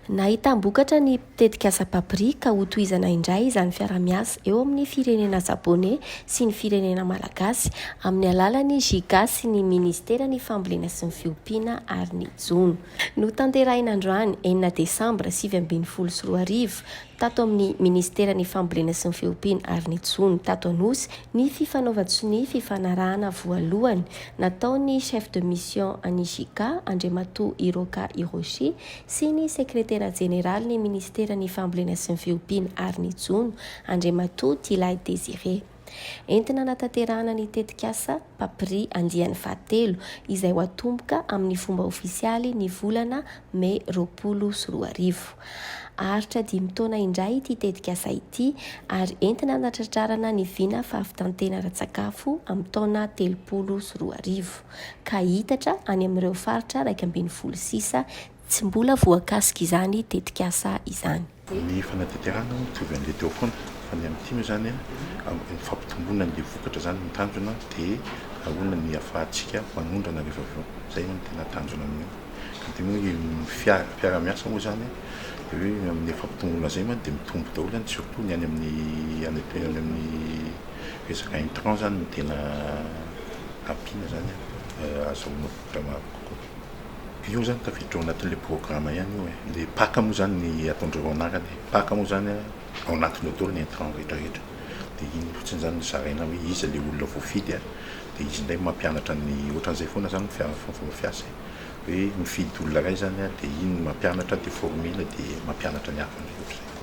Nahitam-bokatra ny mpitetika asa paprika ho tohizana indray izany fiara-miasa eo amin'ny firenena Japone sy ny firenena Malagasy amin'ny alalan'ny JICA sy ny Ministeran'ny Fambolena sy ny Fiompiana ary ny Jona. Notanterahina androany 4 Desambra 2024 tato amin'ny Ministeran'ny Fambolena sy ny Fiompiana ary ny Jona tato Anosy ny fifanaova-tsony fifanarahana voalohany nataon'ny chef de mission an'i JICA Andriamatoa Hiroka Hiroshi sy ny sekretera jeneral ny Ministeran'ny Fambolena sy ny Fiompiana ary ny Jona Andriamatoa Tilay Desire. Entina natanterahana ny tetikasa papri andiany fahatelo izay ho atomboka amin'ny fomba ofisialy ny volana Mey 2024. Aritra 5 taona indray ity tetikasa ity ary entina natratrarana ny vina fahavitantena ara-tsakafo amin'ny taona 2024 ka hitatra any amin'ireo faritra 126 tsy mbola voakasika izany tetikasa izany. Ny fanatanterahana mitovy an'ilay teo foana fa ny amin'ity moa zany ny fampitomboana ny vokatra zany ny tanjona dia ahoana ny ahafahantsika manondrana rehefa avy eo. Zay no tena tanjona amin'io. Dia moa fiara-miasa moa zany dia hoe amin'ny fampitomboana zay moa dia mitombo daholo surtout ny any amin'ny resaka intrant zany no tena ampiana zany azahoana vokatra maro kokoa. Io zany tafiditra ao anatin'ilay programme ihany io e. Ilay paka moa zany ny ataondreo anarany. Paka moa zany ao anatin'io daholo ny intrant rehetrarehetra. Dia iny fotsiny zany zaraina hoe iza ilay olona voafidy dia izy indray mampianatra ny ohatran'izay foana zany fomba fiasa hoe mifidy olona iray zany dia iny mampianatra dia formule dia mampianatra ny hafa ny ohatr'izay.